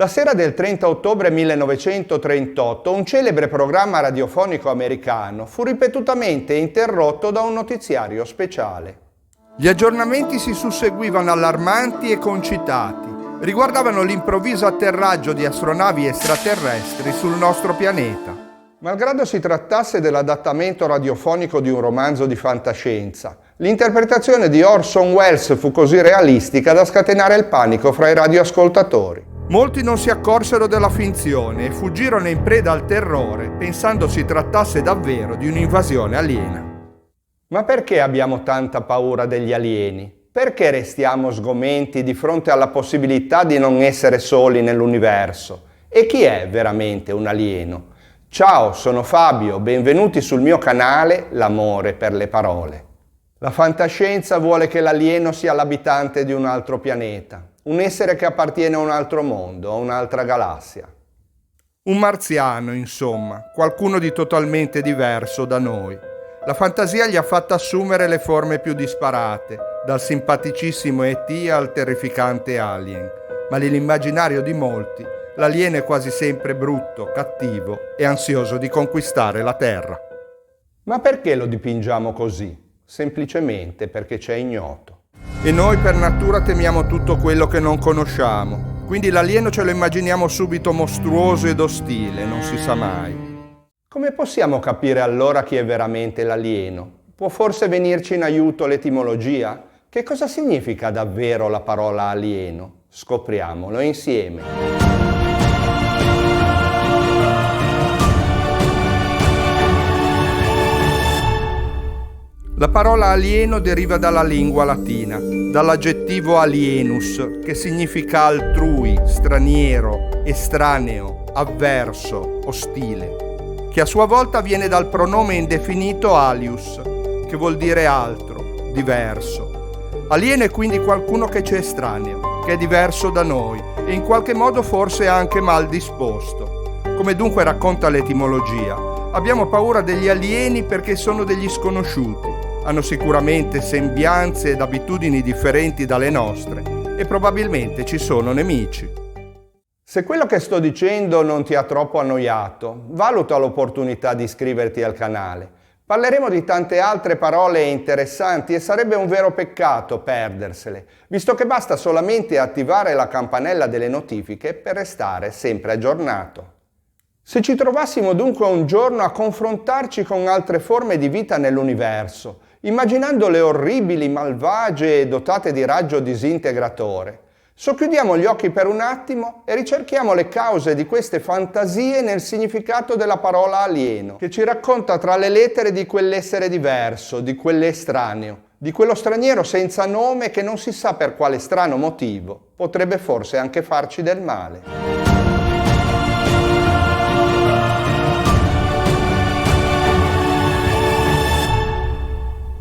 La sera del 30 ottobre 1938 un celebre programma radiofonico americano fu ripetutamente interrotto da un notiziario speciale. Gli aggiornamenti si susseguivano allarmanti e concitati. Riguardavano l'improvviso atterraggio di astronavi extraterrestri sul nostro pianeta. Malgrado si trattasse dell'adattamento radiofonico di un romanzo di fantascienza, l'interpretazione di Orson Welles fu così realistica da scatenare il panico fra i radioascoltatori. Molti non si accorsero della finzione e fuggirono in preda al terrore, pensando si trattasse davvero di un'invasione aliena. Ma perché abbiamo tanta paura degli alieni? Perché restiamo sgomenti di fronte alla possibilità di non essere soli nell'universo? E chi è veramente un alieno? Ciao, sono Fabio, benvenuti sul mio canale L'amore per le parole. La fantascienza vuole che l'alieno sia l'abitante di un altro pianeta, un essere che appartiene a un altro mondo, a un'altra galassia. Un marziano, insomma, qualcuno di totalmente diverso da noi. La fantasia gli ha fatto assumere le forme più disparate, dal simpaticissimo E.T. al terrificante Alien, ma nell'immaginario di molti l'alieno è quasi sempre brutto, cattivo e ansioso di conquistare la Terra. Ma perché lo dipingiamo così? Semplicemente perché c'è ignoto. E noi per natura temiamo tutto quello che non conosciamo, quindi l'alieno ce lo immaginiamo subito mostruoso ed ostile, non si sa mai. Come possiamo capire allora chi è veramente l'alieno? Può forse venirci in aiuto l'etimologia? Che cosa significa davvero la parola alieno? Scopriamolo insieme. La parola alieno deriva dalla lingua latina, dall'aggettivo alienus, che significa altrui, straniero, estraneo, avverso, ostile, che a sua volta viene dal pronome indefinito alius, che vuol dire altro, diverso. Alieno è quindi qualcuno che ci è estraneo, che è diverso da noi e in qualche modo forse anche mal disposto. Come dunque racconta l'etimologia, abbiamo paura degli alieni perché sono degli sconosciuti. Hanno sicuramente sembianze ed abitudini differenti dalle nostre e probabilmente ci sono nemici. Se quello che sto dicendo non ti ha troppo annoiato, valuta l'opportunità di iscriverti al canale. Parleremo di tante altre parole interessanti e sarebbe un vero peccato perdersele, visto che basta solamente attivare la campanella delle notifiche per restare sempre aggiornato. Se ci trovassimo dunque un giorno a confrontarci con altre forme di vita nell'universo, immaginando le orribili, malvagie e dotate di raggio disintegratore, socchiudiamo gli occhi per un attimo e ricerchiamo le cause di queste fantasie nel significato della parola alieno, che ci racconta tra le lettere di quell'essere diverso, di quell'estraneo, di quello straniero senza nome che non si sa per quale strano motivo potrebbe forse anche farci del male.